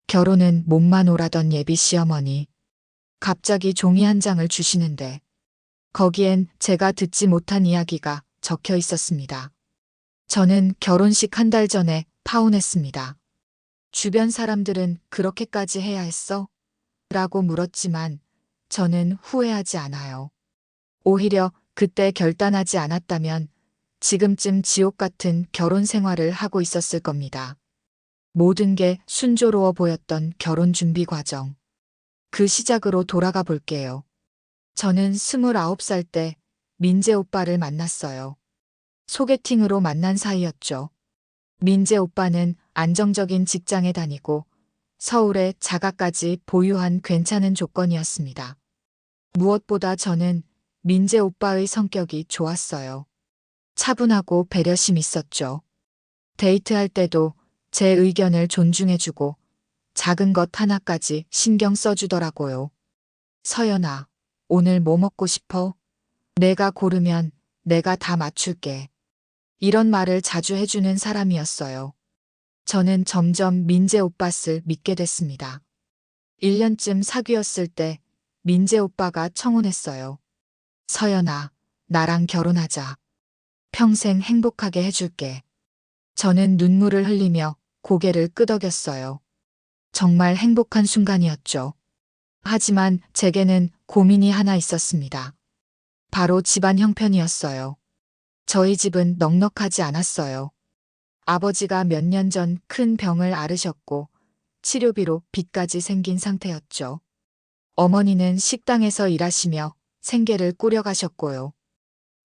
결혼은 몸만 오라던 예비 시어머니. 갑자기 종이 한 장을 주시는데 거기엔 제가 듣지 못한 이야기가 적혀 있었습니다. 저는 결혼식 한 달 전에 파혼했습니다. 주변 사람들은 그렇게까지 해야 했어? 라고 물었지만 저는 후회하지 않아요. 오히려 그때 결단하지 않았다면 지금쯤 지옥 같은 결혼 생활을 하고 있었을 겁니다. 모든 게 순조로워 보였던 결혼 준비 과정. 그 시작으로 돌아가 볼게요. 저는 29살 때 민재 오빠를 만났어요. 소개팅으로 만난 사이였죠. 민재 오빠는 안정적인 직장에 다니고 서울에 자가까지 보유한 괜찮은 조건이었습니다. 무엇보다 저는 민재 오빠의 성격이 좋았어요. 차분하고 배려심 있었죠. 데이트할 때도 제 의견을 존중해주고 작은 것 하나까지 신경 써주더라고요. 서연아, 오늘 뭐 먹고 싶어? 내가 고르면 내가 다 맞출게. 이런 말을 자주 해주는 사람이었어요. 저는 점점 민재 오빠를 믿게 됐습니다. 1년쯤 사귀었을 때 민재 오빠가 청혼했어요. 서연아, 나랑 결혼하자. 평생 행복하게 해줄게. 저는 눈물을 흘리며 고개를 끄덕였어요. 정말 행복한 순간이었죠. 하지만 제게는 고민이 하나 있었습니다. 바로 집안 형편이었어요. 저희 집은 넉넉하지 않았어요. 아버지가 몇 년 전 큰 병을 앓으셨고 치료비로 빚까지 생긴 상태였죠. 어머니는 식당에서 일하시며 생계를 꾸려가셨고요.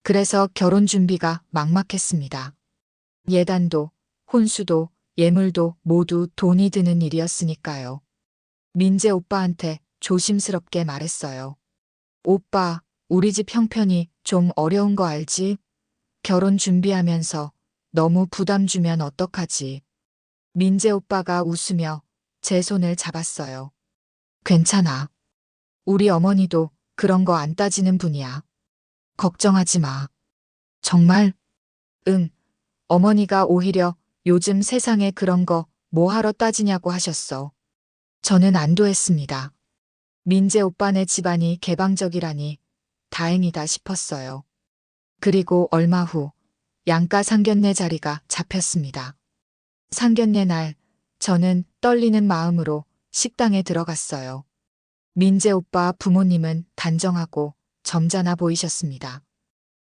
그래서 결혼 준비가 막막했습니다. 예단도, 혼수도, 예물도 모두 돈이 드는 일이었으니까요. 민재 오빠한테 조심스럽게 말했어요. 오빠, 우리 집 형편이 좀 어려운 거 알지? 결혼 준비하면서 너무 부담 주면 어떡하지? 민재 오빠가 웃으며 제 손을 잡았어요. 괜찮아. 우리 어머니도 그런 거 안 따지는 분이야. 걱정하지 마. 정말? 응. 어머니가 오히려 요즘 세상에 그런 거 뭐 하러 따지냐고 하셨어. 저는 안도했습니다. 민재 오빠네 집안이 개방적이라니 다행이다 싶었어요. 그리고 얼마 후 양가 상견례 자리가 잡혔습니다. 상견례 날 저는 떨리는 마음으로 식당에 들어갔어요. 민재 오빠 부모님은 단정하고 점잖아 보이셨습니다.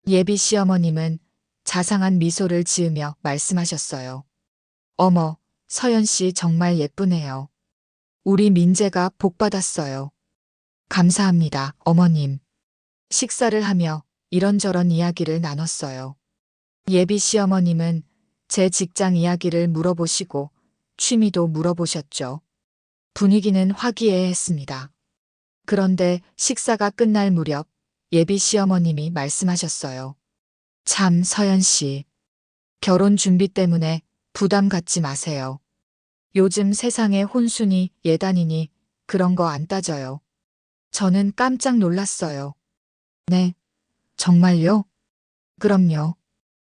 예비 시어머님은 자상한 미소를 지으며 말씀하셨어요. 어머, 서연 씨 정말 예쁘네요. 우리 민재가 복 받았어요. 감사합니다, 어머님. 식사를 하며 이런저런 이야기를 나눴어요. 예비 시어머님은 제 직장 이야기를 물어보시고 취미도 물어보셨죠. 분위기는 화기애애했습니다. 그런데 식사가 끝날 무렵 예비 시어머님이 말씀하셨어요. 참, 서연 씨. 결혼 준비 때문에 부담 갖지 마세요. 요즘 세상에 혼수니 예단이니 그런 거 안 따져요. 저는 깜짝 놀랐어요. 네, 정말요? 그럼요.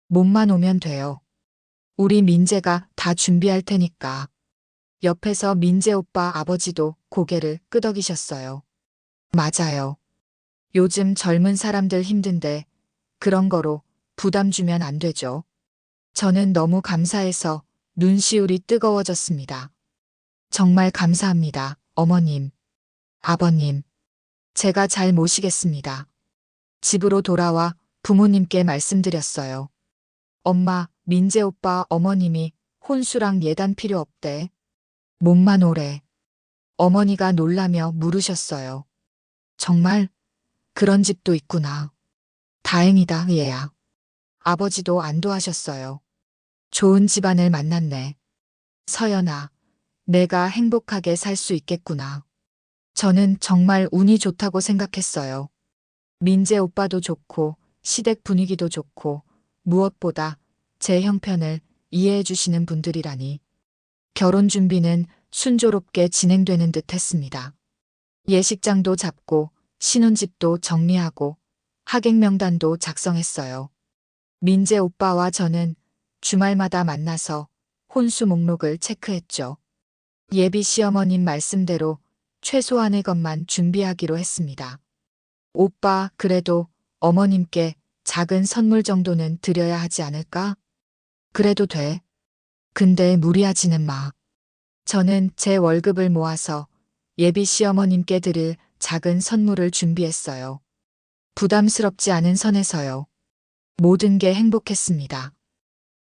몸만 오면 돼요. 우리 민재가 다 준비할 테니까. 옆에서 민재 오빠 아버지도 고개를 끄덕이셨어요. 맞아요. 요즘 젊은 사람들 힘든데 그런 거로 부담 주면 안 되죠. 저는 너무 감사해서 눈시울이 뜨거워졌습니다. 정말 감사합니다, 어머님, 아버님. 제가 잘 모시겠습니다. 집으로 돌아와 부모님께 말씀드렸어요. 엄마, 민재 오빠 어머님이 혼수랑 예단 필요 없대. 몸만 오래. 어머니가 놀라며 물으셨어요. 정말? 그런 집도 있구나. 다행이다, 얘야. 아버지도 안도하셨어요. 좋은 집안을 만났네. 서연아, 내가 행복하게 살 수 있겠구나. 저는 정말 운이 좋다고 생각했어요. 민재 오빠도 좋고, 시댁 분위기도 좋고, 무엇보다 제 형편을 이해해 주시는 분들이라니. 결혼 준비는 순조롭게 진행되는 듯 했습니다. 예식장도 잡고, 신혼집도 정리하고, 하객 명단도 작성했어요. 민재 오빠와 저는 주말마다 만나서 혼수 목록을 체크했죠. 예비 시어머님 말씀대로 최소한의 것만 준비하기로 했습니다. 오빠, 그래도 어머님께 작은 선물 정도는 드려야 하지 않을까? 그래도 돼. 근데 무리하지는 마. 저는 제 월급을 모아서 예비 시어머님께 드릴 작은 선물을 준비했어요. 부담스럽지 않은 선에서요. 모든 게 행복했습니다.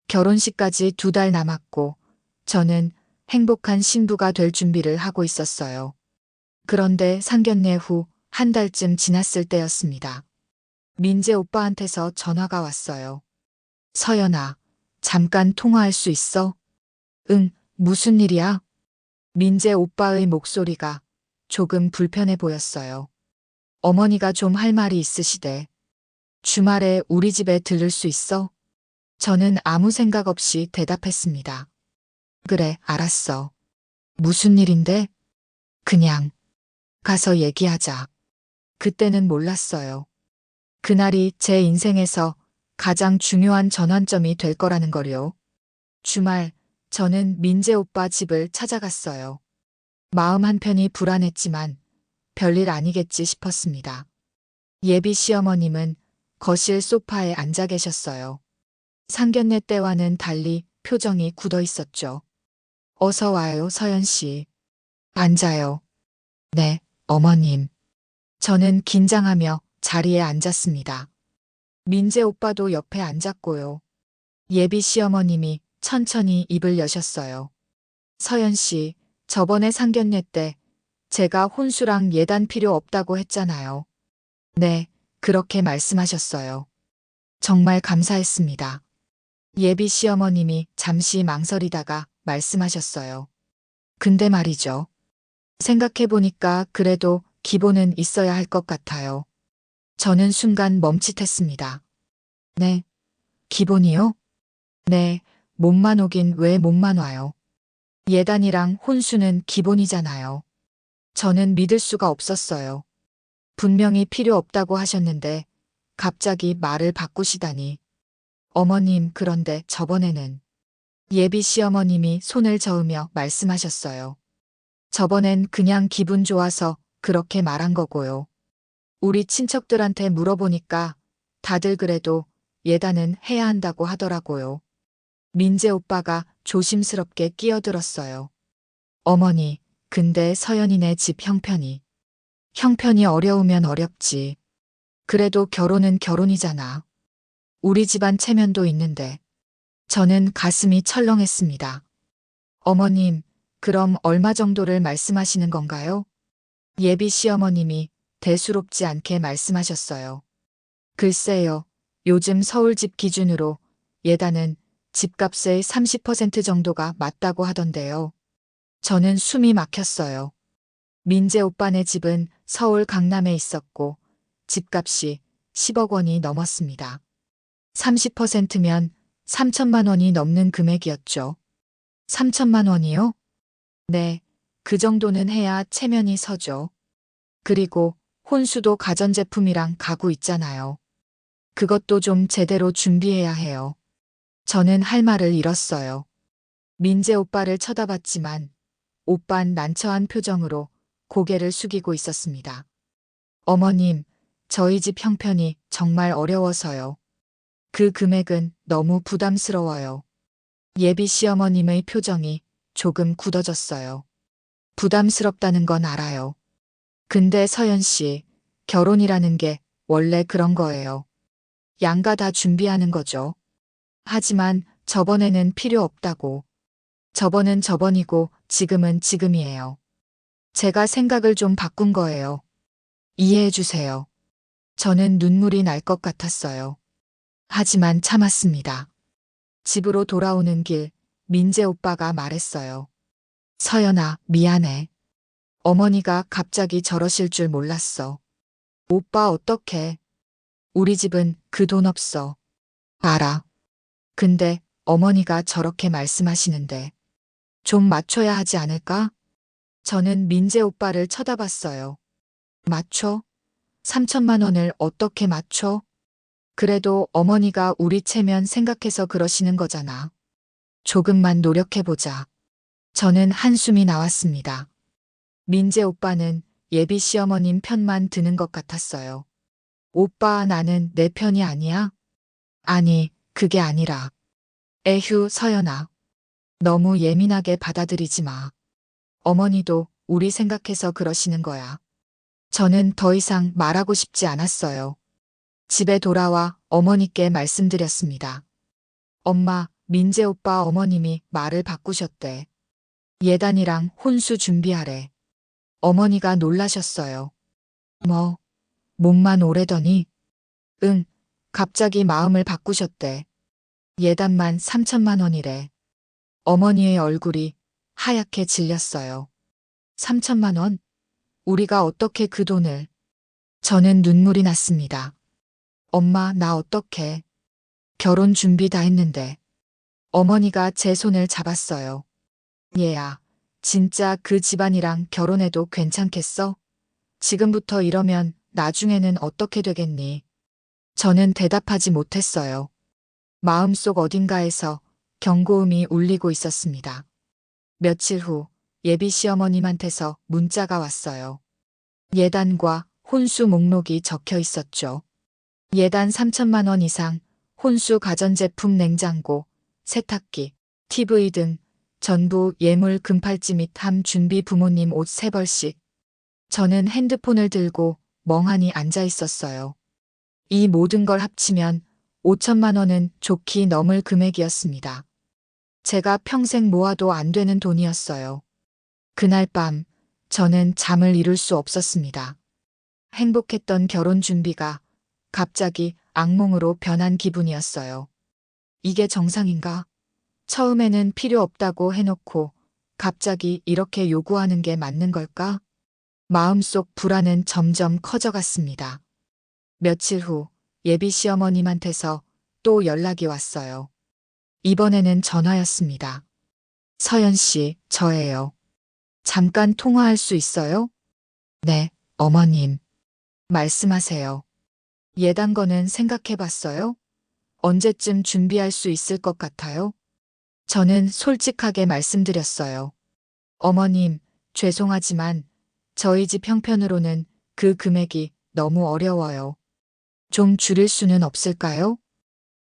결혼식까지 2달 남았고 저는 행복한 신부가 될 준비를 하고 있었어요. 그런데 상견례 후 1달쯤 지났을 때였습니다. 민재 오빠한테서 전화가 왔어요. 서연아, 잠깐 통화할 수 있어? 응, 무슨 일이야? 민재 오빠의 목소리가 조금 불편해 보였어요. 어머니가 좀 할 말이 있으시대. 주말에 우리 집에 들를 수 있어? 저는 아무 생각 없이 대답했습니다. 그래, 알았어. 무슨 일인데? 그냥 가서 얘기하자. 그때는 몰랐어요. 그날이 제 인생에서 가장 중요한 전환점이 될 거라는 거요. 주말, 저는 민재 오빠 집을 찾아갔어요. 마음 한편이 불안했지만 별일 아니겠지 싶었습니다. 예비 시어머님은 거실 소파에 앉아 계셨어요. 상견례 때와는 달리 표정이 굳어 있었죠. 어서 와요, 서연 씨. 앉아요. 네, 어머님. 저는 긴장하며 자리에 앉았습니다. 민재 오빠도 옆에 앉았고요. 예비 시어머님이 천천히 입을 여셨어요. 서연 씨, 저번에 상견례 때 제가 혼수랑 예단 필요 없다고 했잖아요. 네, 그렇게 말씀하셨어요. 정말 감사했습니다. 예비 시어머님이 잠시 망설이다가 말씀하셨어요. 근데 말이죠. 생각해보니까 그래도 기본은 있어야 할 것 같아요. 저는 순간 멈칫했습니다. 네, 기본이요? 네, 몸만 오긴 왜 몸만 와요. 예단이랑 혼수는 기본이잖아요. 저는 믿을 수가 없었어요. 분명히 필요 없다고 하셨는데 갑자기 말을 바꾸시다니. 어머님, 그런데 저번에는 예비 시어머님이 손을 저으며 말씀하셨어요. 저번엔 그냥 기분 좋아서 그렇게 말한 거고요. 우리 친척들한테 물어보니까 다들 그래도 예단은 해야 한다고 하더라고요. 민재 오빠가 조심스럽게 끼어들었어요. 어머니, 근데 서연이네 집 형편이. 형편이 어려우면 어렵지. 그래도 결혼은 결혼이잖아. 우리 집안 체면도 있는데. 저는 가슴이 철렁했습니다. 어머님, 그럼 얼마 정도를 말씀하시는 건가요? 예비 시어머님이 대수롭지 않게 말씀하셨어요. 글쎄요, 요즘 서울집 기준으로 예단은 집값의 30% 정도가 맞다고 하던데요. 저는 숨이 막혔어요. 민재 오빠네 집은 서울 강남에 있었고 집값이 10억 원이 넘었습니다. 30%면 3천만 원이 넘는 금액이었죠. 3천만 원이요? 네, 그 정도는 해야 체면이 서죠. 그리고 혼수도 가전제품이랑 가구 있잖아요. 그것도 좀 제대로 준비해야 해요. 저는 할 말을 잃었어요. 민재 오빠를 쳐다봤지만 오빤 난처한 표정으로 고개를 숙이고 있었습니다. 어머님, 저희 집 형편이 정말 어려워서요. 그 금액은 너무 부담스러워요. 예비 시어머님의 표정이 조금 굳어졌어요. 부담스럽다는 건 알아요. 근데 서연 씨, 결혼이라는 게 원래 그런 거예요. 양가 다 준비하는 거죠. 하지만 저번에는 필요 없다고. 저번은 저번이고 지금은 지금이에요. 제가 생각을 좀 바꾼 거예요. 이해해 주세요. 저는 눈물이 날 것 같았어요. 하지만 참았습니다. 집으로 돌아오는 길, 민재 오빠가 말했어요. 서연아, 미안해. 어머니가 갑자기 저러실 줄 몰랐어. 오빠 어떡해. 우리 집은 그 돈 없어. 알아. 근데 어머니가 저렇게 말씀하시는데 좀 맞춰야 하지 않을까? 저는 민재 오빠를 쳐다봤어요. 맞춰? 3천만 원을 어떻게 맞춰? 그래도 어머니가 우리 체면 생각해서 그러시는 거잖아. 조금만 노력해보자. 저는 한숨이 나왔습니다. 민재 오빠는 예비 시어머님 편만 드는 것 같았어요. 오빠, 나는 내 편이 아니야? 아니, 그게 아니라. 에휴, 서연아. 너무 예민하게 받아들이지 마. 어머니도 우리 생각해서 그러시는 거야. 저는 더 이상 말하고 싶지 않았어요. 집에 돌아와 어머니께 말씀드렸습니다. 엄마, 민재 오빠 어머님이 말을 바꾸셨대. 예단이랑 혼수 준비하래. 어머니가 놀라셨어요. 뭐, 몸만 오래더니? 응, 갑자기 마음을 바꾸셨대. 예단만 3천만 원이래. 어머니의 얼굴이 하얗게 질렸어요. 3천만 원? 우리가 어떻게 그 돈을? 저는 눈물이 났습니다. 엄마, 나 어떡해. 결혼 준비 다 했는데. 어머니가 제 손을 잡았어요. 얘야, 진짜 그 집안이랑 결혼해도 괜찮겠어? 지금부터 이러면 나중에는 어떻게 되겠니? 저는 대답하지 못했어요. 마음속 어딘가에서 경고음이 울리고 있었습니다. 며칠 후 예비 시어머님한테서 문자가 왔어요. 예단과 혼수 목록이 적혀 있었죠. 예단 3천만 원 이상, 혼수 가전제품 냉장고, 세탁기, TV 등 전부 예물 금팔찌 및 함 준비 부모님 옷 3벌씩. 저는 핸드폰을 들고 멍하니 앉아 있었어요. 이 모든 걸 합치면 5천만 원은 좋게 넘을 금액이었습니다. 제가 평생 모아도 안 되는 돈이었어요. 그날 밤 저는 잠을 이룰 수 없었습니다. 행복했던 결혼 준비가 갑자기 악몽으로 변한 기분이었어요. 이게 정상인가? 처음에는 필요 없다고 해놓고 갑자기 이렇게 요구하는 게 맞는 걸까? 마음속 불안은 점점 커져갔습니다. 며칠 후 예비 시어머님한테서 또 연락이 왔어요. 이번에는 전화였습니다. 서연 씨, 저예요. 잠깐 통화할 수 있어요? 네, 어머님. 말씀하세요. 예단 거는 생각해 봤어요? 언제쯤 준비할 수 있을 것 같아요? 저는 솔직하게 말씀드렸어요. 어머님, 죄송하지만 저희 집 형편으로는 그 금액이 너무 어려워요. 좀 줄일 수는 없을까요?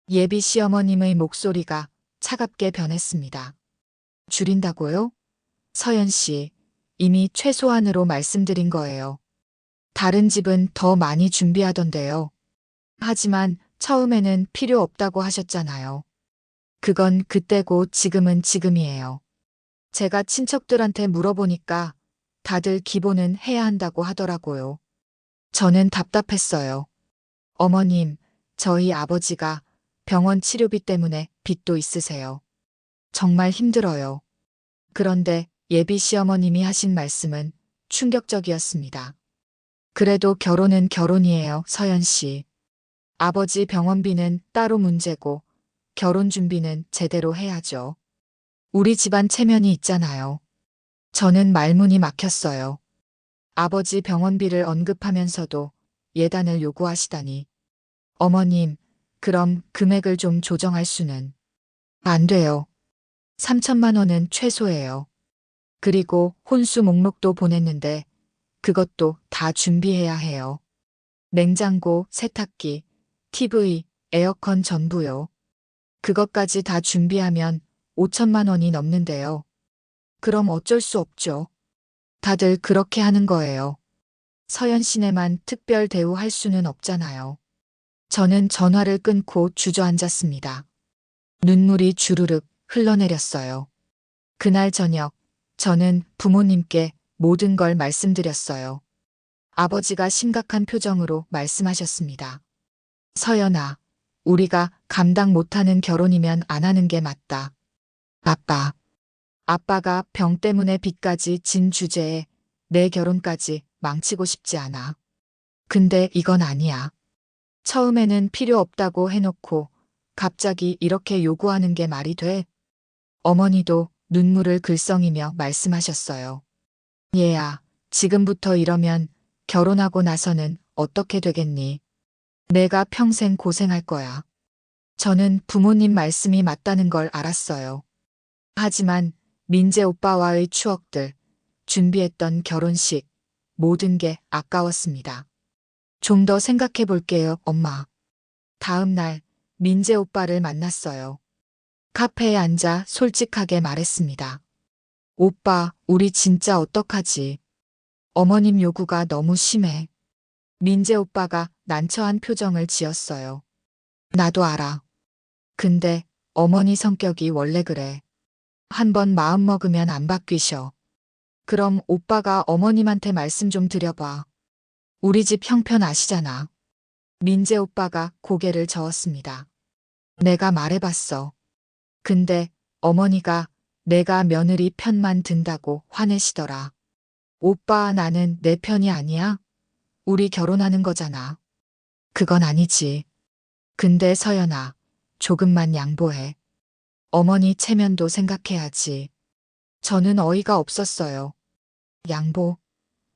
예비 시어머님의 목소리가 차갑게 변했습니다. 줄인다고요? 서연 씨, 이미 최소한으로 말씀드린 거예요. 다른 집은 더 많이 준비하던데요. 하지만 처음에는 필요 없다고 하셨잖아요. 그건 그때고 지금은 지금이에요. 제가 친척들한테 물어보니까 다들 기본은 해야 한다고 하더라고요. 저는 답답했어요. 어머님, 저희 아버지가 병원 치료비 때문에 빚도 있으세요. 정말 힘들어요. 그런데 예비 시어머님이 하신 말씀은 충격적이었습니다. 그래도 결혼은 결혼이에요, 서연 씨. 아버지 병원비는 따로 문제고 결혼 준비는 제대로 해야죠. 우리 집안 체면이 있잖아요. 저는 말문이 막혔어요. 아버지 병원비를 언급하면서도 예단을 요구하시다니. 어머님, 그럼 금액을 좀 조정할 수는. 안 돼요. 3천만 원은 최소예요. 그리고 혼수 목록도 보냈는데 그것도 다 준비해야 해요. 냉장고, 세탁기, TV, 에어컨 전부요. 그것까지 다 준비하면 5천만 원이 넘는데요. 그럼 어쩔 수 없죠. 다들 그렇게 하는 거예요. 서연 씨네만 특별 대우할 수는 없잖아요. 저는 전화를 끊고 주저앉았습니다. 눈물이 주르륵 흘러내렸어요. 그날 저녁, 저는 부모님께 모든 걸 말씀드렸어요. 아버지가 심각한 표정으로 말씀하셨습니다. 서연아, 우리가 감당 못하는 결혼이면 안 하는 게 맞다. 아빠가 병 때문에 빚까지 진 주제에 내 결혼까지 망치고 싶지 않아. 근데 이건 아니야. 처음에는 필요 없다고 해놓고 갑자기 이렇게 요구하는 게 말이 돼? 어머니도 눈물을 글썽이며 말씀하셨어요. 얘야, 지금부터 이러면 결혼하고 나서는 어떻게 되겠니? 내가 평생 고생할 거야. 저는 부모님 말씀이 맞다는 걸 알았어요. 하지만 민재 오빠와의 추억들, 준비했던 결혼식, 모든 게 아까웠습니다. 좀 더 생각해 볼게요, 엄마. 다음 날 민재 오빠를 만났어요. 카페에 앉아 솔직하게 말했습니다. 오빠, 우리 진짜 어떡하지? 어머님 요구가 너무 심해. 민재 오빠가 난처한 표정을 지었어요. 나도 알아. 근데 어머니 성격이 원래 그래. 한번 마음 먹으면 안 바뀌셔. 그럼 오빠가 어머님한테 말씀 좀 드려봐. 우리 집 형편 아시잖아. 민재 오빠가 고개를 저었습니다. 내가 말해봤어. 근데 어머니가 내가 며느리 편만 든다고 화내시더라. 오빠, 나는 내 편이 아니야? 우리 결혼하는 거잖아. 그건 아니지. 근데 서연아, 조금만 양보해. 어머니 체면도 생각해야지. 저는 어이가 없었어요. 양보?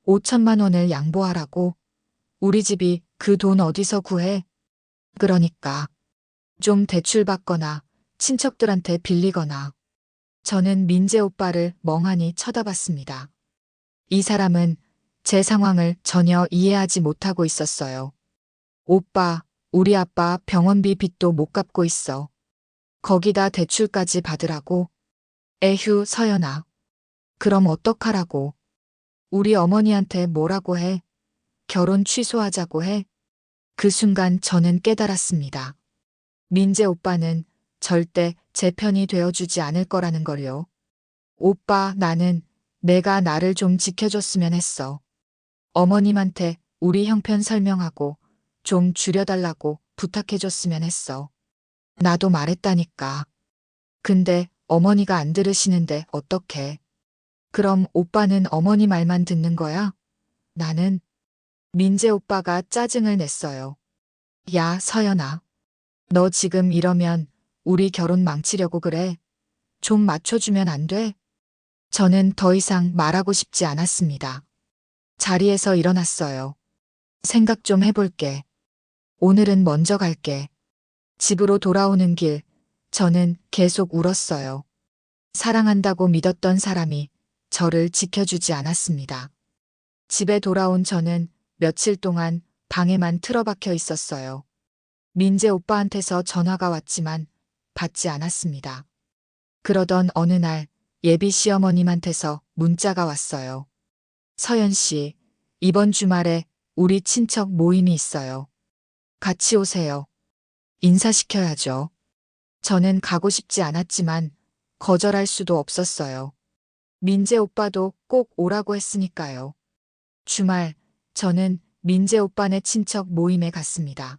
5천만 원을 양보하라고? 우리 집이 그 돈 어디서 구해? 그러니까 좀 대출받거나 친척들한테 빌리거나. 저는 민재 오빠를 멍하니 쳐다봤습니다. 이 사람은 제 상황을 전혀 이해하지 못하고 있었어요. 오빠, 우리 아빠 병원비 빚도 못 갚고 있어. 거기다 대출까지 받으라고? 에휴, 서연아. 그럼 어떡하라고? 우리 어머니한테 뭐라고 해? 결혼 취소하자고 해? 그 순간 저는 깨달았습니다. 민재 오빠는 절대 제 편이 되어주지 않을 거라는 걸요. 오빠, 나는 내가 나를 좀 지켜줬으면 했어. 어머님한테 우리 형편 설명하고 좀 줄여달라고 부탁해줬으면 했어. 나도 말했다니까. 근데 어머니가 안 들으시는데 어떡해. 그럼 오빠는 어머니 말만 듣는 거야? 나는 민재 오빠가 짜증을 냈어요. 야, 서연아. 너 지금 이러면 우리 결혼 망치려고 그래? 좀 맞춰주면 안 돼? 저는 더 이상 말하고 싶지 않았습니다. 자리에서 일어났어요. 생각 좀 해볼게. 오늘은 먼저 갈게. 집으로 돌아오는 길, 저는 계속 울었어요. 사랑한다고 믿었던 사람이 저를 지켜주지 않았습니다. 집에 돌아온 저는 며칠 동안 방에만 틀어박혀 있었어요. 민재 오빠한테서 전화가 왔지만 받지 않았습니다. 그러던 어느 날 예비 시어머님한테서 문자가 왔어요. 서연 씨, 이번 주말에 우리 친척 모임이 있어요. 같이 오세요. 인사시켜야죠. 저는 가고 싶지 않았지만 거절할 수도 없었어요. 민재 오빠도 꼭 오라고 했으니까요. 주말, 저는 민재 오빠네 친척 모임에 갔습니다.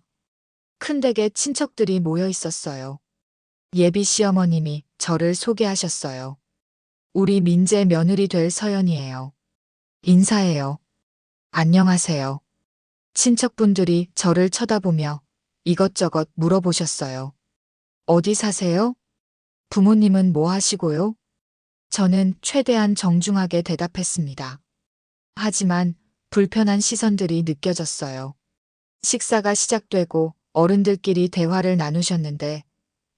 큰 댁에 친척들이 모여 있었어요. 예비 시어머님이 저를 소개하셨어요. 우리 민재 며느리 될 서연이에요. 인사해요. 안녕하세요. 친척분들이 저를 쳐다보며 이것저것 물어보셨어요. 어디 사세요? 부모님은 뭐 하시고요? 저는 최대한 정중하게 대답했습니다. 하지만 불편한 시선들이 느껴졌어요. 식사가 시작되고 어른들끼리 대화를 나누셨는데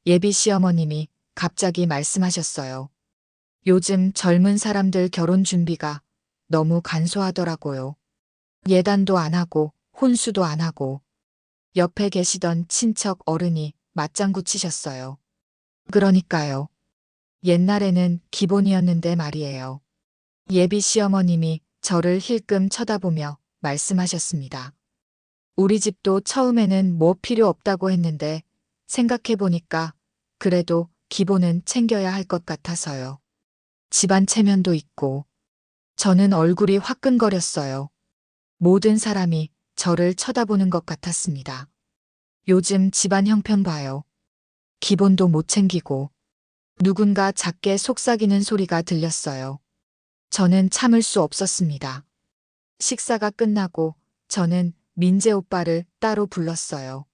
예비 시어머님이 갑자기 말씀하셨어요. 요즘 젊은 사람들 결혼 준비가 너무 간소하더라고요. 예단도 안 하고 혼수도 안 하고. 옆에 계시던 친척 어른이 맞장구 치셨어요. 그러니까요. 옛날에는 기본이었는데 말이에요. 예비 시어머님이 저를 힐끔 쳐다보며 말씀하셨습니다. 우리 집도 처음에는 뭐 필요 없다고 했는데 생각해보니까 그래도 기본은 챙겨야 할 것 같아서요. 집안 체면도 있고. 저는 얼굴이 화끈거렸어요. 모든 사람이 저를 쳐다보는 것 같았습니다. 요즘 집안 형편 봐요. 기본도 못 챙기고. 누군가 작게 속삭이는 소리가 들렸어요. 저는 참을 수 없었습니다. 식사가 끝나고 저는 민재 오빠를 따로 불렀어요.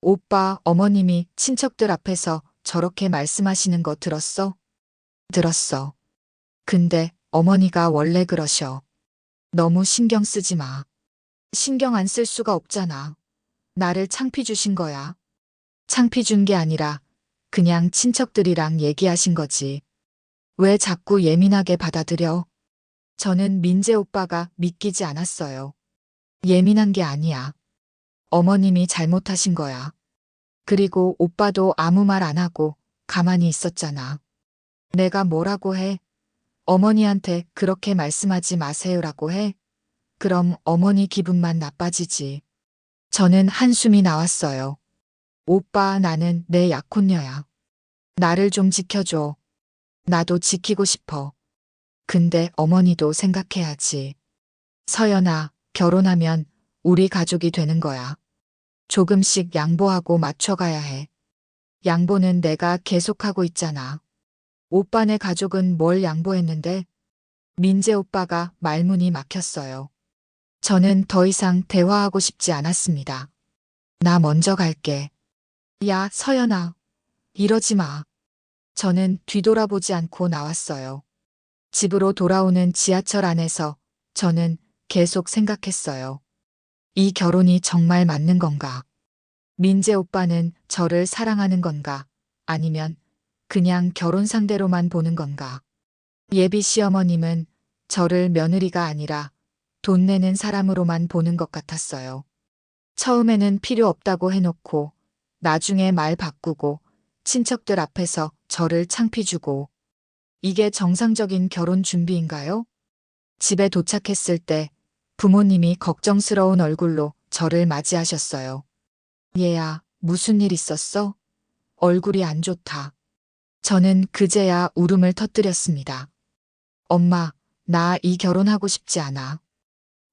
오빠, 어머님이 친척들 앞에서 저렇게 말씀하시는 거 들었어? 들었어. 근데 어머니가 원래 그러셔. 너무 신경 쓰지 마. 신경 안 쓸 수가 없잖아. 나를 창피 주신 거야. 창피 준 게 아니라 그냥 친척들이랑 얘기하신 거지. 왜 자꾸 예민하게 받아들여? 저는 민재 오빠가 믿기지 않았어요. 예민한 게 아니야. 어머님이 잘못하신 거야. 그리고 오빠도 아무 말 안 하고 가만히 있었잖아. 내가 뭐라고 해? 어머니한테 그렇게 말씀하지 마세요라고 해? 그럼 어머니 기분만 나빠지지. 저는 한숨이 나왔어요. 오빠, 나는 내 약혼녀야. 나를 좀 지켜줘. 나도 지키고 싶어. 근데 어머니도 생각해야지. 서연아, 결혼하면 우리 가족이 되는 거야. 조금씩 양보하고 맞춰가야 해. 양보는 내가 계속하고 있잖아. 오빠네 가족은 뭘 양보했는데? 민재 오빠가 말문이 막혔어요. 저는 더 이상 대화하고 싶지 않았습니다. 나 먼저 갈게. 야, 서연아. 이러지 마. 저는 뒤돌아보지 않고 나왔어요. 집으로 돌아오는 지하철 안에서 저는 계속 생각했어요. 이 결혼이 정말 맞는 건가? 민재 오빠는 저를 사랑하는 건가? 아니면 그냥 결혼 상대로만 보는 건가? 예비 시어머님은 저를 며느리가 아니라 돈 내는 사람으로만 보는 것 같았어요. 처음에는 필요 없다고 해놓고 나중에 말 바꾸고 친척들 앞에서 저를 창피 주고, 이게 정상적인 결혼 준비인가요? 집에 도착했을 때 부모님이 걱정스러운 얼굴로 저를 맞이하셨어요. 얘야, 무슨 일 있었어? 얼굴이 안 좋다. 저는 그제야 울음을 터뜨렸습니다. 엄마, 나 이 결혼하고 싶지 않아.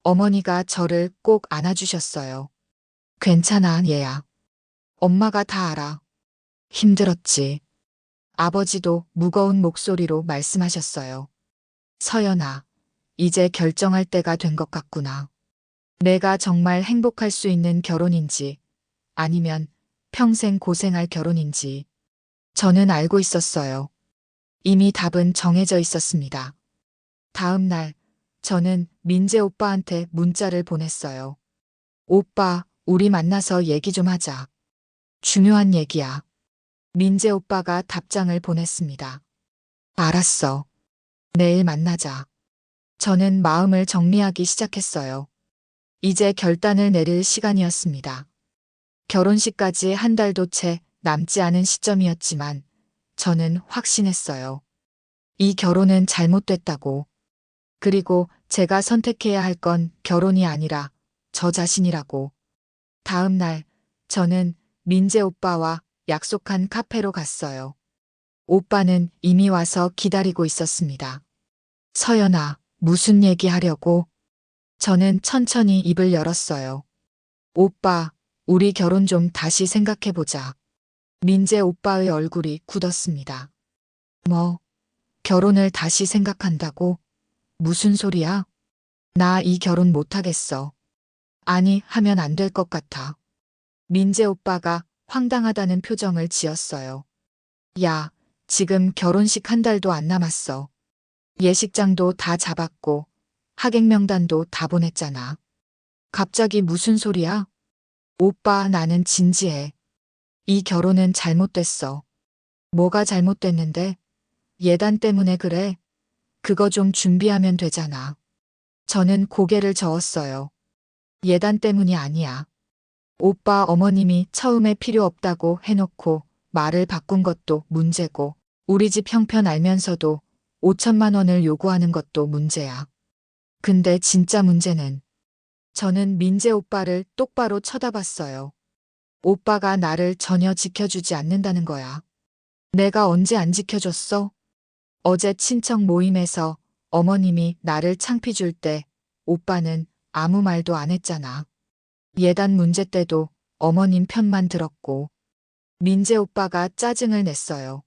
어머니가 저를 꼭 안아주셨어요. 괜찮아, 얘야. 엄마가 다 알아. 힘들었지. 아버지도 무거운 목소리로 말씀하셨어요. 서연아, 이제 결정할 때가 된 것 같구나. 내가 정말 행복할 수 있는 결혼인지 아니면 평생 고생할 결혼인지. 저는 알고 있었어요. 이미 답은 정해져 있었습니다. 다음 날, 저는 민재 오빠한테 문자를 보냈어요. 오빠, 우리 만나서 얘기 좀 하자. 중요한 얘기야. 민재 오빠가 답장을 보냈습니다. 알았어. 내일 만나자. 저는 마음을 정리하기 시작했어요. 이제 결단을 내릴 시간이었습니다. 결혼식까지 한 달도 채 남지 않은 시점이었지만 저는 확신했어요. 이 결혼은 잘못됐다고. 그리고 제가 선택해야 할 건 결혼이 아니라 저 자신이라고. 다음 날 저는 민재 오빠와 약속한 카페로 갔어요. 오빠는 이미 와서 기다리고 있었습니다. 서연아, 무슨 얘기 하려고? 저는 천천히 입을 열었어요. 오빠, 우리 결혼 좀 다시 생각해보자. 민재 오빠의 얼굴이 굳었습니다. 뭐, 결혼을 다시 생각한다고? 무슨 소리야? 나 이 결혼 못하겠어. 아니, 하면 안 될 것 같아. 민재 오빠가 황당하다는 표정을 지었어요. 야, 지금 결혼식 한 달도 안 남았어. 예식장도 다 잡았고 하객 명단도 다 보냈잖아. 갑자기 무슨 소리야? 오빠, 나는 진지해. 이 결혼은 잘못됐어. 뭐가 잘못됐는데? 예단 때문에 그래? 그거 좀 준비하면 되잖아. 저는 고개를 저었어요. 예단 때문이 아니야. 오빠 어머님이 처음에 필요 없다고 해놓고 말을 바꾼 것도 문제고, 우리 집 형편 알면서도 5천만 원을 요구하는 것도 문제야. 근데 진짜 문제는, 저는 민재 오빠를 똑바로 쳐다봤어요. 오빠가 나를 전혀 지켜주지 않는다는 거야. 내가 언제 안 지켜줬어? 어제 친척 모임에서 어머님이 나를 창피 줄 때 오빠는 아무 말도 안 했잖아. 예단 문제 때도 어머님 편만 들었고. 민재 오빠가 짜증을 냈어요.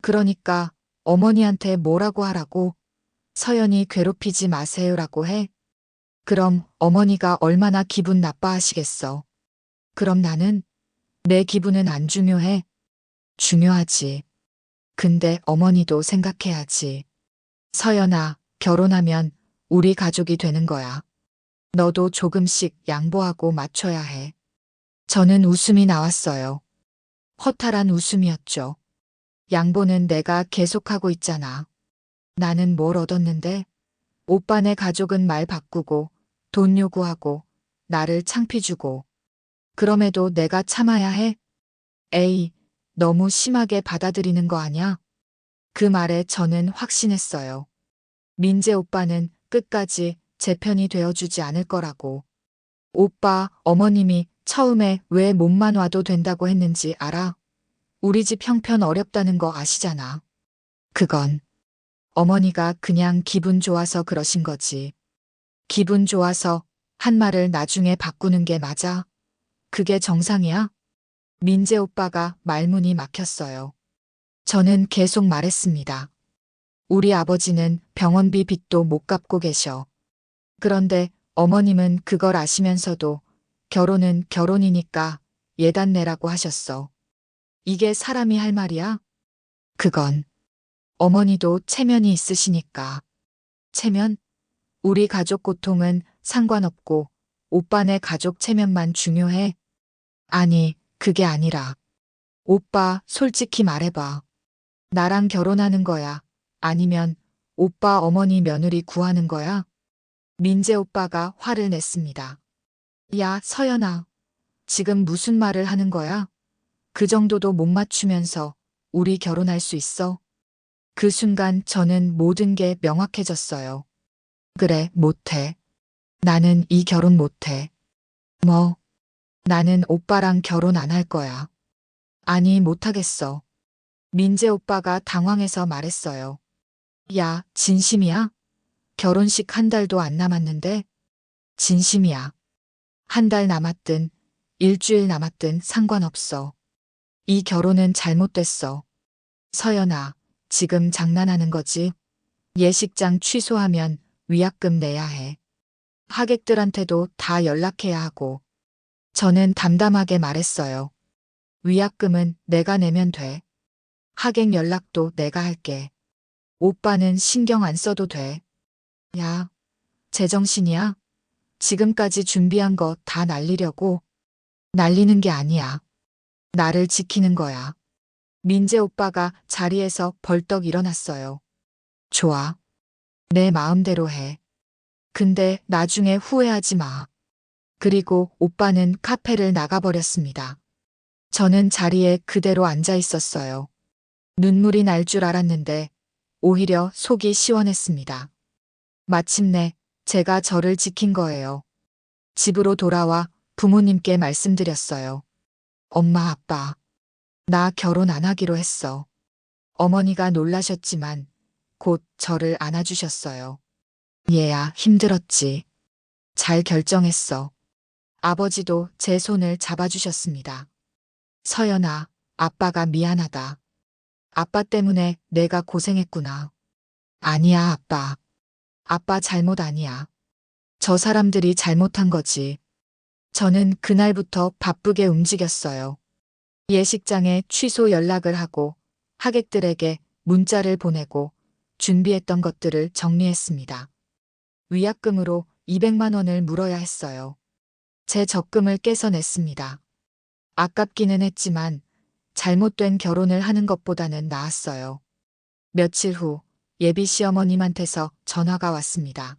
그러니까 어머니한테 뭐라고 하라고? 서연이 괴롭히지 마세요라고 해? 그럼 어머니가 얼마나 기분 나빠하시겠어. 그럼 나는? 내 기분은 안 중요해? 중요하지. 근데 어머니도 생각해야지. 서연아, 결혼하면 우리 가족이 되는 거야. 너도 조금씩 양보하고 맞춰야 해. 저는 웃음이 나왔어요. 허탈한 웃음이었죠. 양보는 내가 계속하고 있잖아. 나는 뭘 얻었는데? 오빠네 가족은 말 바꾸고 돈 요구하고 나를 창피 주고 그럼에도 내가 참아야 해? 에이, 너무 심하게 받아들이는 거 아냐? 그 말에 저는 확신했어요. 민재 오빠는 끝까지 제 편이 되어주지 않을 거라고. 오빠, 어머님이 처음에 왜 몸만 와도 된다고 했는지 알아? 우리 집 형편 어렵다는 거 아시잖아. 그건 어머니가 그냥 기분 좋아서 그러신 거지. 기분 좋아서 한 말을 나중에 바꾸는 게 맞아? 그게 정상이야? 민재 오빠가 말문이 막혔어요. 저는 계속 말했습니다. 우리 아버지는 병원비 빚도 못 갚고 계셔. 그런데 어머님은 그걸 아시면서도 결혼은 결혼이니까 예단 내라고 하셨어. 이게 사람이 할 말이야? 그건 어머니도 체면이 있으시니까. 체면? 우리 가족 고통은 상관없고 오빠네 가족 체면만 중요해? 아니, 그게 아니라. 오빠, 솔직히 말해봐. 나랑 결혼하는 거야? 아니면 오빠 어머니 며느리 구하는 거야? 민재 오빠가 화를 냈습니다. 야, 서연아. 지금 무슨 말을 하는 거야? 그 정도도 못 맞추면서 우리 결혼할 수 있어? 그 순간 저는 모든 게 명확해졌어요. 그래, 못해. 나는 이 결혼 못해. 뭐? 나는 오빠랑 결혼 안 할 거야. 아니, 못하겠어. 민재 오빠가 당황해서 말했어요. 야, 진심이야? 결혼식 한 달도 안 남았는데? 진심이야. 한 달 남았든 일주일 남았든 상관없어. 이 결혼은 잘못됐어. 서연아, 지금 장난하는 거지? 예식장 취소하면 위약금 내야 해. 하객들한테도 다 연락해야 하고. 저는 담담하게 말했어요. 위약금은 내가 내면 돼. 하객 연락도 내가 할게. 오빠는 신경 안 써도 돼. 야, 제정신이야? 지금까지 준비한 거 다 날리려고? 날리는 게 아니야. 나를 지키는 거야. 민재 오빠가 자리에서 벌떡 일어났어요. 좋아. 내 마음대로 해. 근데 나중에 후회하지 마. 그리고 오빠는 카페를 나가버렸습니다. 저는 자리에 그대로 앉아 있었어요. 눈물이 날 줄 알았는데 오히려 속이 시원했습니다. 마침내 제가 저를 지킨 거예요. 집으로 돌아와 부모님께 말씀드렸어요. 엄마, 아빠, 나 결혼 안 하기로 했어. 어머니가 놀라셨지만 곧 저를 안아주셨어요. 얘야, 힘들었지. 잘 결정했어. 아버지도 제 손을 잡아주셨습니다. 서연아, 아빠가 미안하다. 아빠 때문에 내가 고생했구나. 아니야, 아빠. 아빠 잘못 아니야. 저 사람들이 잘못한 거지. 저는 그날부터 바쁘게 움직였어요. 예식장에 취소 연락을 하고 하객들에게 문자를 보내고 준비했던 것들을 정리했습니다. 위약금으로 200만 원을 물어야 했어요. 제 적금을 깨서 냈습니다. 아깝기는 했지만 잘못된 결혼을 하는 것보다는 나았어요. 며칠 후 예비 시어머님한테서 전화가 왔습니다.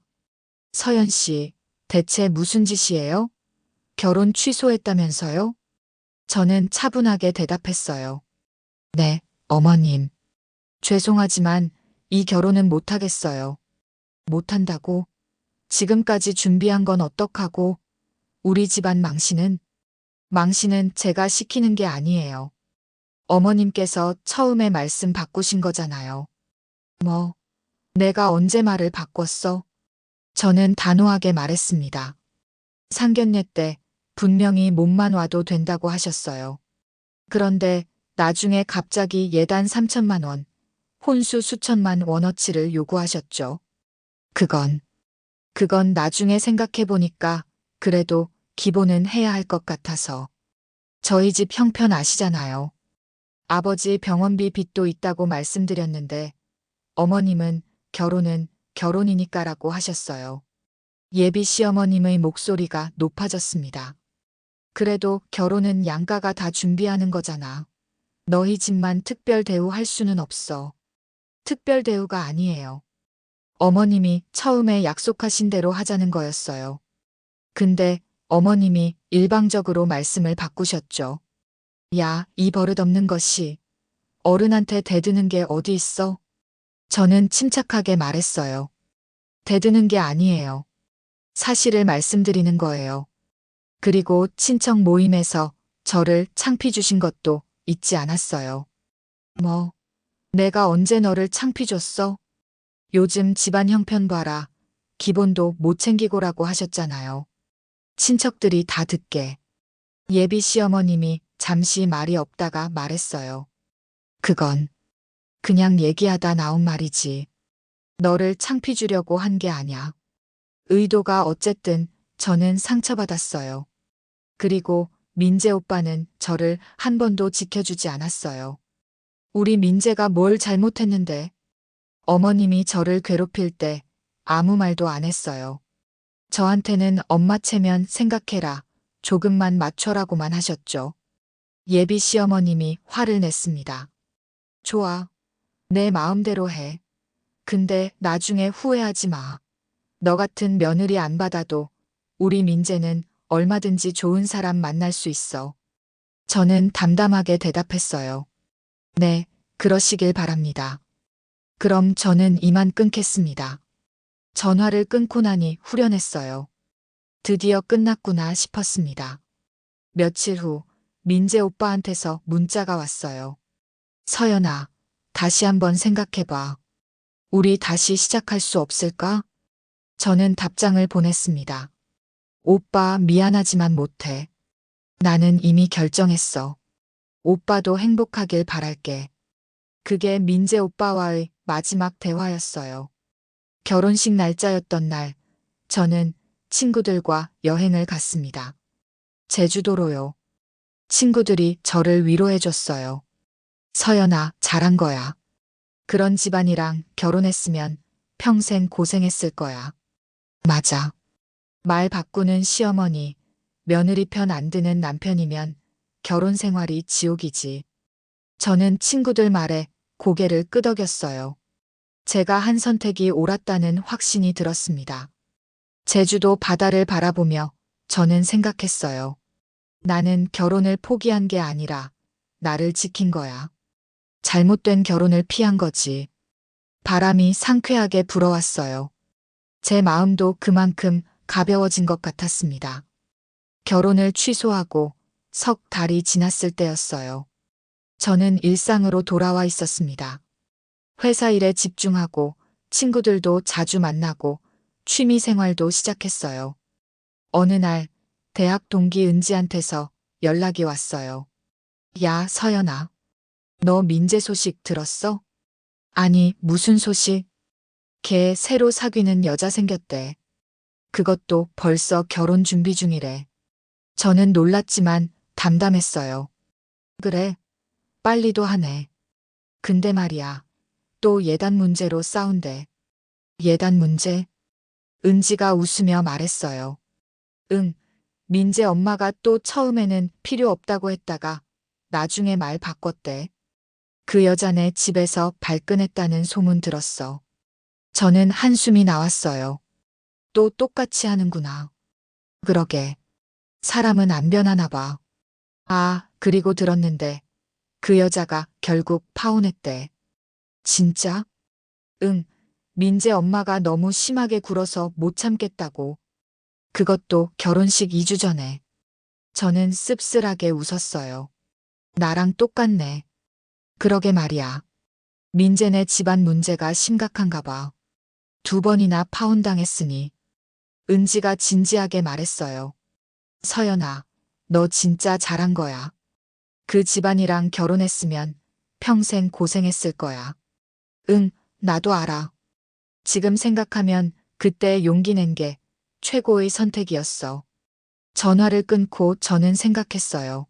서연 씨, 대체 무슨 짓이에요? 결혼 취소했다면서요? 저는 차분하게 대답했어요. 네, 어머님. 죄송하지만 이 결혼은 못하겠어요. 못한다고? 지금까지 준비한 건 어떡하고? 우리 집안 망신은? 망신은 제가 시키는 게 아니에요. 어머님께서 처음에 말씀 바꾸신 거잖아요. 뭐, 내가 언제 말을 바꿨어? 저는 단호하게 말했습니다. 상견례 때 분명히 몸만 와도 된다고 하셨어요. 그런데 나중에 갑자기 예단 3천만 원, 혼수 수천만 원어치를 요구하셨죠. 그건 나중에 생각해보니까 그래도 기본은 해야 할 것 같아서. 저희 집 형편 아시잖아요. 아버지 병원비 빚도 있다고 말씀드렸는데 어머님은 결혼은 결혼이니까라고 하셨어요. 예비 시어머님의 목소리가 높아졌습니다. 그래도 결혼은 양가가 다 준비하는 거잖아. 너희 집만 특별 대우할 수는 없어. 특별 대우가 아니에요. 어머님이 처음에 약속하신 대로 하자는 거였어요. 근데 어머님이 일방적으로 말씀을 바꾸셨죠. 야, 이 버릇없는 것이 어른한테 대드는 게 어디 있어? 저는 침착하게 말했어요. 대드는 게 아니에요. 사실을 말씀드리는 거예요. 그리고 친척 모임에서 저를 창피 주신 것도 잊지 않았어요. 뭐, 내가 언제 너를 창피 줬어? 요즘 집안 형편 봐라. 기본도 못 챙기고라고 하셨잖아요. 친척들이 다 듣게. 예비 시어머님이 잠시 말이 없다가 말했어요. 그건 그냥 얘기하다 나온 말이지. 너를 창피 주려고 한 게 아냐. 의도가 어쨌든 저는 상처받았어요. 그리고 민재 오빠는 저를 한 번도 지켜주지 않았어요. 우리 민재가 뭘 잘못했는데 어머님이 저를 괴롭힐 때 아무 말도 안 했어요. 저한테는 엄마 체면 생각해라. 조금만 맞춰라고만 하셨죠. 예비 시어머님이 화를 냈습니다. 좋아. 내 마음대로 해. 근데 나중에 후회하지 마. 너 같은 며느리 안 받아도 우리 민재는 얼마든지 좋은 사람 만날 수 있어. 저는 담담하게 대답했어요. 네, 그러시길 바랍니다. 그럼 저는 이만 끊겠습니다. 전화를 끊고 나니 후련했어요. 드디어 끝났구나 싶었습니다. 며칠 후 민재 오빠한테서 문자가 왔어요. 서연아, 다시 한번 생각해봐. 우리 다시 시작할 수 없을까? 저는 답장을 보냈습니다. 오빠 미안하지만 못해. 나는 이미 결정했어. 오빠도 행복하길 바랄게. 그게 민재 오빠와의 마지막 대화였어요. 결혼식 날짜였던 날, 저는 친구들과 여행을 갔습니다. 제주도로요. 친구들이 저를 위로해줬어요. 서연아, 잘한 거야. 그런 집안이랑 결혼했으면 평생 고생했을 거야. 맞아. 말 바꾸는 시어머니, 며느리 편 안 드는 남편이면 결혼 생활이 지옥이지. 저는 친구들 말에 고개를 끄덕였어요. 제가 한 선택이 옳았다는 확신이 들었습니다. 제주도 바다를 바라보며 저는 생각했어요. 나는 결혼을 포기한 게 아니라 나를 지킨 거야. 잘못된 결혼을 피한 거지. 바람이 상쾌하게 불어왔어요. 제 마음도 그만큼 가벼워진 것 같았습니다. 결혼을 취소하고 석 달이 지났을 때였어요. 저는 일상으로 돌아와 있었습니다. 회사 일에 집중하고 친구들도 자주 만나고 취미 생활도 시작했어요. 어느 날 대학 동기 은지한테서 연락이 왔어요. 야, 서연아. 너 민재 소식 들었어? 아니, 무슨 소식? 걔 새로 사귀는 여자 생겼대. 그것도 벌써 결혼 준비 중이래. 저는 놀랐지만 담담했어요. 그래, 빨리도 하네. 근데 말이야, 또 예단 문제로 싸운대. 예단 문제? 은지가 웃으며 말했어요. 응, 민재 엄마가 또 처음에는 필요 없다고 했다가 나중에 말 바꿨대. 그 여자네 집에서 발끈했다는 소문 들었어. 저는 한숨이 나왔어요. 또 똑같이 하는구나. 그러게. 사람은 안 변하나 봐. 아, 그리고 들었는데 그 여자가 결국 파혼했대. 진짜? 응, 민재 엄마가 너무 심하게 굴어서 못 참겠다고. 그것도 결혼식 2주 전에. 저는 씁쓸하게 웃었어요. 나랑 똑같네. 그러게 말이야. 민재네 집안 문제가 심각한가 봐. 2번이나 파혼당했으니. 은지가 진지하게 말했어요. 서연아, 너 진짜 잘한 거야. 그 집안이랑 결혼했으면 평생 고생했을 거야. 응, 나도 알아. 지금 생각하면 그때 용기 낸 게 최고의 선택이었어. 전화를 끊고 저는 생각했어요.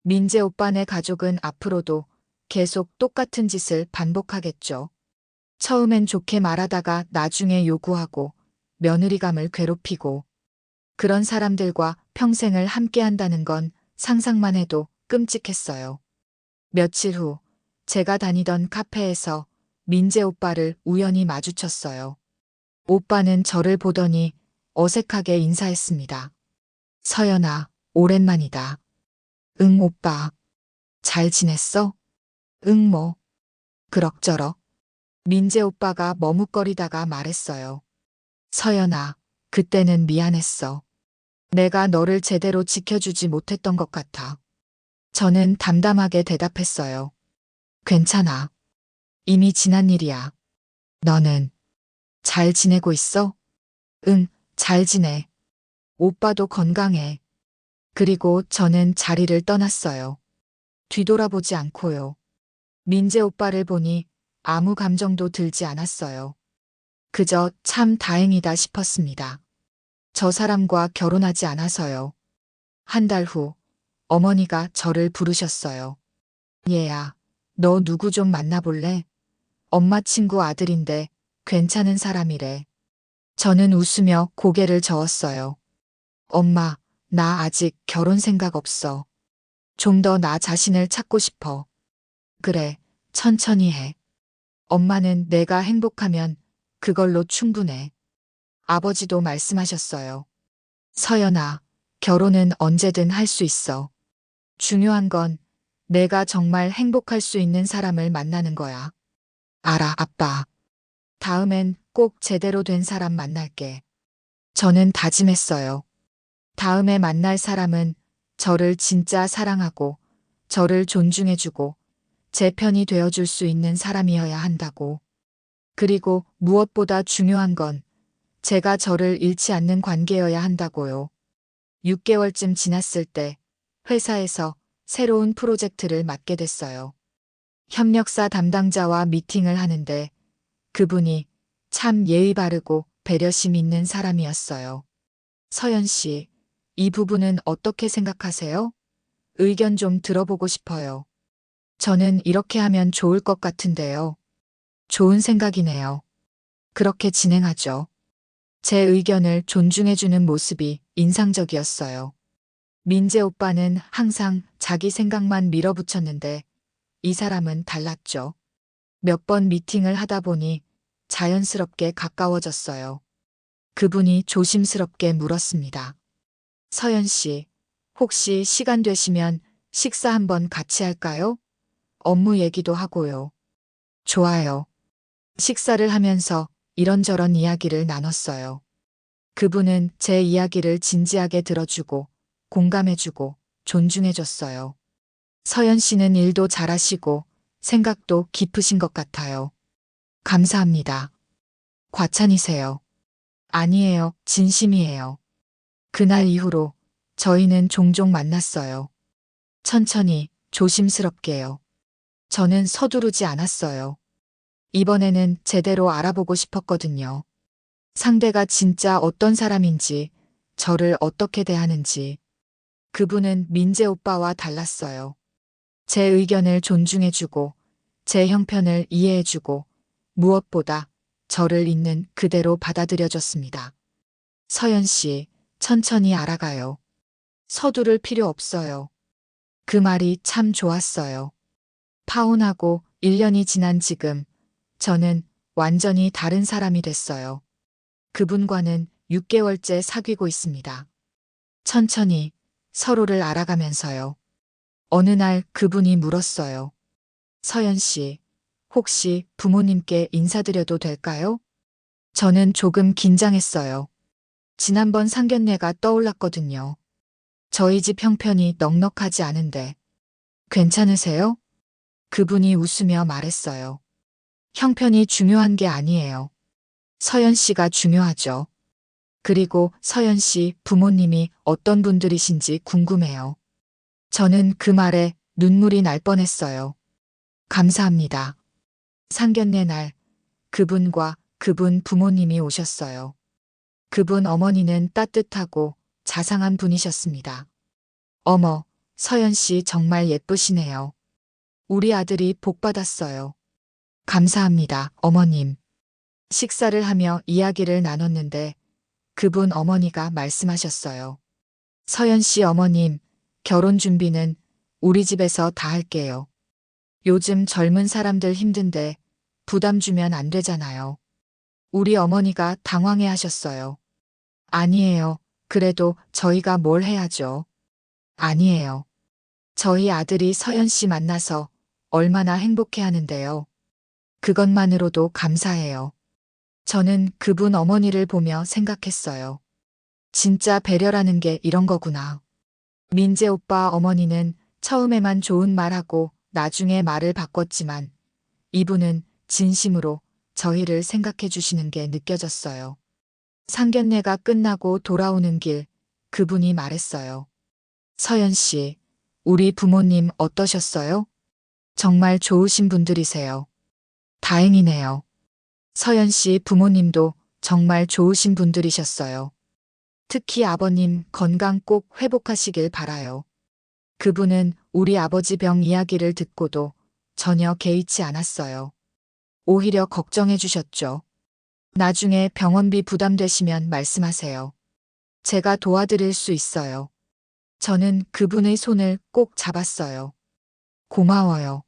민재 오빠네 가족은 앞으로도 계속 똑같은 짓을 반복하겠죠. 처음엔 좋게 말하다가 나중에 요구하고 며느리감을 괴롭히고 그런 사람들과 평생을 함께 한다는 건 상상만 해도 끔찍했어요. 며칠 후 제가 다니던 카페에서 민재 오빠를 우연히 마주쳤어요. 오빠는 저를 보더니 어색하게 인사했습니다. 서연아, 오랜만이다. 응, 오빠. 잘 지냈어? 응, 뭐. 그럭저럭. 민재 오빠가 머뭇거리다가 말했어요. 서연아, 그때는 미안했어. 내가 너를 제대로 지켜주지 못했던 것 같아. 저는 담담하게 대답했어요. 괜찮아. 이미 지난 일이야. 너는 잘 지내고 있어? 응, 잘 지내. 오빠도 건강해. 그리고 저는 자리를 떠났어요. 뒤돌아보지 않고요. 민재 오빠를 보니 아무 감정도 들지 않았어요. 그저 참 다행이다 싶었습니다. 저 사람과 결혼하지 않아서요. 한 달 후 어머니가 저를 부르셨어요. 얘야, 너 누구 좀 만나볼래? 엄마 친구 아들인데 괜찮은 사람이래. 저는 웃으며 고개를 저었어요. 엄마, 나 아직 결혼 생각 없어. 좀 더 나 자신을 찾고 싶어. 그래, 천천히 해. 엄마는 내가 행복하면 그걸로 충분해. 아버지도 말씀하셨어요. 서연아, 결혼은 언제든 할 수 있어. 중요한 건 내가 정말 행복할 수 있는 사람을 만나는 거야. 알아, 아빠. 다음엔 꼭 제대로 된 사람 만날게. 저는 다짐했어요. 다음에 만날 사람은 저를 진짜 사랑하고, 저를 존중해주고, 제 편이 되어줄 수 있는 사람이어야 한다고. 그리고 무엇보다 중요한 건 제가 저를 잃지 않는 관계여야 한다고요. 6개월쯤 지났을 때 회사에서 새로운 프로젝트를 맡게 됐어요. 협력사 담당자와 미팅을 하는데 그분이 참 예의 바르고 배려심 있는 사람이었어요. 서연 씨, 이 부분은 어떻게 생각하세요? 의견 좀 들어보고 싶어요. 저는 이렇게 하면 좋을 것 같은데요. 좋은 생각이네요. 그렇게 진행하죠. 제 의견을 존중해주는 모습이 인상적이었어요. 민재 오빠는 항상 자기 생각만 밀어붙였는데 이 사람은 달랐죠. 몇 번 미팅을 하다 보니 자연스럽게 가까워졌어요. 그분이 조심스럽게 물었습니다. 서연 씨, 혹시 시간 되시면 식사 한번 같이 할까요? 업무 얘기도 하고요. 좋아요. 식사를 하면서 이런저런 이야기를 나눴어요. 그분은 제 이야기를 진지하게 들어주고 공감해주고 존중해줬어요. 서연 씨는 일도 잘하시고 생각도 깊으신 것 같아요. 감사합니다. 과찬이세요. 아니에요, 진심이에요. 그날 이후로 저희는 종종 만났어요. 천천히, 조심스럽게요. 저는 서두르지 않았어요. 이번에는 제대로 알아보고 싶었거든요. 상대가 진짜 어떤 사람인지, 저를 어떻게 대하는지. 그분은 민재 오빠와 달랐어요. 제 의견을 존중해주고, 제 형편을 이해해주고, 무엇보다 저를 있는 그대로 받아들여줬습니다. 서연 씨, 천천히 알아가요. 서두를 필요 없어요. 그 말이 참 좋았어요. 파혼하고 1년이 지난 지금, 저는 완전히 다른 사람이 됐어요. 그분과는 6개월째 사귀고 있습니다. 천천히 서로를 알아가면서요. 어느 날 그분이 물었어요. 서연 씨, 혹시 부모님께 인사드려도 될까요? 저는 조금 긴장했어요. 지난번 상견례가 떠올랐거든요. 저희 집 형편이 넉넉하지 않은데 괜찮으세요? 그분이 웃으며 말했어요. 형편이 중요한 게 아니에요. 서연 씨가 중요하죠. 그리고 서연 씨 부모님이 어떤 분들이신지 궁금해요. 저는 그 말에 눈물이 날 뻔했어요. 감사합니다. 상견례 날 그분과 그분 부모님이 오셨어요. 그분 어머니는 따뜻하고 자상한 분이셨습니다. 어머, 서연 씨 정말 예쁘시네요. 우리 아들이 복 받았어요. 감사합니다, 어머님. 식사를 하며 이야기를 나눴는데 그분 어머니가 말씀하셨어요. 서연 씨 어머님, 결혼 준비는 우리 집에서 다 할게요. 요즘 젊은 사람들 힘든데 부담 주면 안 되잖아요. 우리 어머니가 당황해 하셨어요. 아니에요. 그래도 저희가 뭘 해야죠. 아니에요. 저희 아들이 서연 씨 만나서 얼마나 행복해 하는데요. 그것만으로도 감사해요. 저는 그분 어머니를 보며 생각했어요. 진짜 배려라는 게 이런 거구나. 민재 오빠 어머니는 처음에만 좋은 말하고 나중에 말을 바꿨지만 이분은 진심으로 저희를 생각해 주시는 게 느껴졌어요. 상견례가 끝나고 돌아오는 길 그분이 말했어요. 서연 씨, 우리 부모님 어떠셨어요? 정말 좋으신 분들이세요. 다행이네요. 서연 씨 부모님도 정말 좋으신 분들이셨어요. 특히 아버님 건강 꼭 회복하시길 바라요. 그분은 우리 아버지 병 이야기를 듣고도 전혀 개의치 않았어요. 오히려 걱정해 주셨죠. 나중에 병원비 부담되시면 말씀하세요. 제가 도와드릴 수 있어요. 저는 그분의 손을 꼭 잡았어요. 고마워요.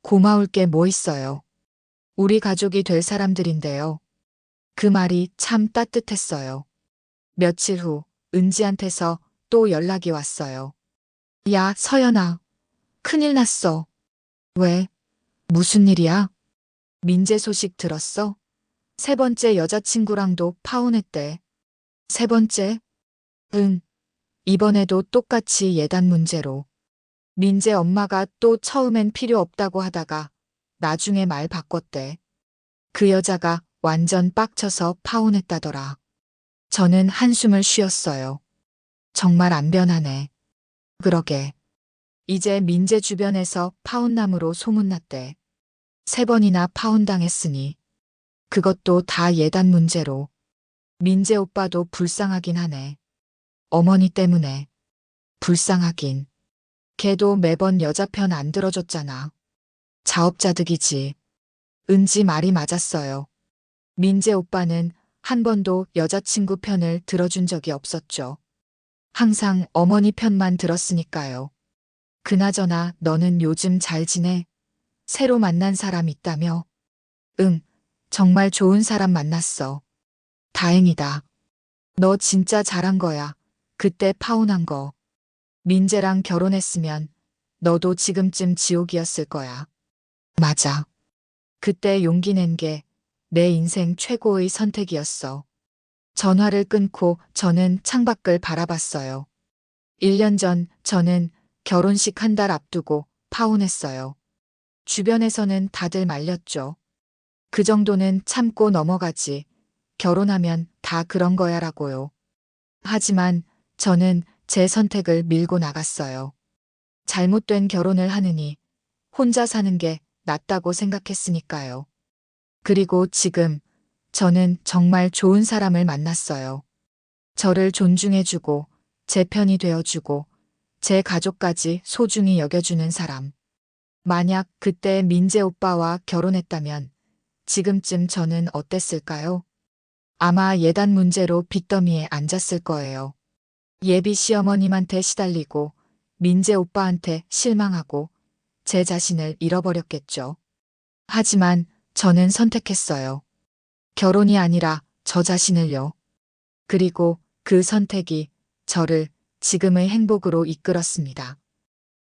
고마울 게 뭐 있어요. 우리 가족이 될 사람들인데요. 그 말이 참 따뜻했어요. 며칠 후 은지한테서 또 연락이 왔어요. 야, 서연아. 큰일 났어. 왜? 무슨 일이야? 민재 소식 들었어? 세 번째 여자친구랑도 파혼했대. 세 번째? 응. 이번에도 똑같이 예단 문제로. 민재 엄마가 또 처음엔 필요 없다고 하다가 나중에 말 바꿨대. 그 여자가 완전 빡쳐서 파혼했다더라. 저는 한숨을 쉬었어요. 정말 안 변하네. 그러게. 이제 민재 주변에서 파혼남으로 소문났대. 세 번이나 파혼당했으니. 그것도 다 예단 문제로. 민재 오빠도 불쌍하긴 하네. 어머니 때문에. 불쌍하긴. 걔도 매번 여자 편 안 들어줬잖아. 자업자득이지. 은지 말이 맞았어요. 민재 오빠는 한 번도 여자친구 편을 들어준 적이 없었죠. 항상 어머니 편만 들었으니까요. 그나저나 너는 요즘 잘 지내? 새로 만난 사람 있다며? 응, 정말 좋은 사람 만났어. 다행이다. 너 진짜 잘한 거야. 그때 파혼한 거. 민재랑 결혼했으면 너도 지금쯤 지옥이었을 거야. 맞아. 그때 용기 낸 게 내 인생 최고의 선택이었어. 전화를 끊고 저는 창밖을 바라봤어요. 1년 전 저는 결혼식 한 달 앞두고 파혼했어요. 주변에서는 다들 말렸죠. 그 정도는 참고 넘어가지. 결혼하면 다 그런 거야 라고요. 하지만 저는 제 선택을 밀고 나갔어요. 잘못된 결혼을 하느니 혼자 사는 게 낫다고 생각했으니까요. 그리고 지금 저는 정말 좋은 사람을 만났어요. 저를 존중해주고 제 편이 되어주고 제 가족까지 소중히 여겨주는 사람. 만약 그때 민재 오빠와 결혼했다면 지금쯤 저는 어땠을까요? 아마 예단 문제로 빚더미에 앉았을 거예요. 예비 시어머님한테 시달리고 민재 오빠한테 실망하고 제 자신을 잃어버렸겠죠. 하지만 저는 선택했어요. 결혼이 아니라 저 자신을요. 그리고 그 선택이 저를 지금의 행복으로 이끌었습니다.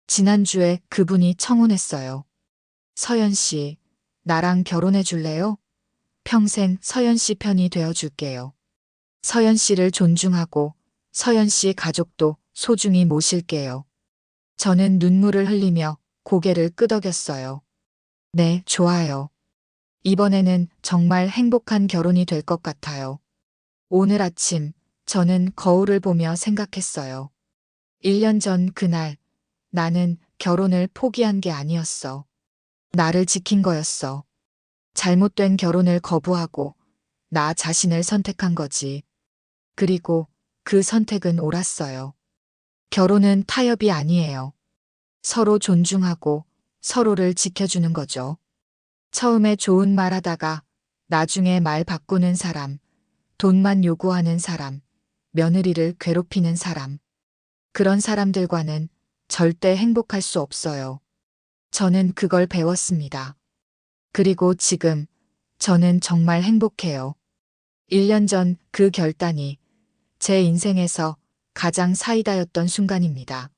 지난주에 그분이 청혼했어요. 서연 씨, 나랑 결혼해 줄래요? 평생 서연 씨 편이 되어 줄게요. 서연 씨를 존중하고 서연 씨 가족도 소중히 모실게요. 저는 눈물을 흘리며 고개를 끄덕였어요. 네, 좋아요. 이번에는 정말 행복한 결혼이 될 것 같아요. 오늘 아침 저는 거울을 보며 생각했어요. 1년 전 그날 나는 결혼을 포기한 게 아니었어. 나를 지킨 거였어. 잘못된 결혼을 거부하고 나 자신을 선택한 거지. 그리고 그 선택은 옳았어요. 결혼은 타협이 아니에요. 서로 존중하고 서로를 지켜주는 거죠. 처음에 좋은 말 하다가 나중에 말 바꾸는 사람, 돈만 요구하는 사람, 며느리를 괴롭히는 사람. 그런 사람들과는 절대 행복할 수 없어요. 저는 그걸 배웠습니다. 그리고 지금 저는 정말 행복해요. 1년 전 그 결단이 제 인생에서 가장 사이다였던 순간입니다.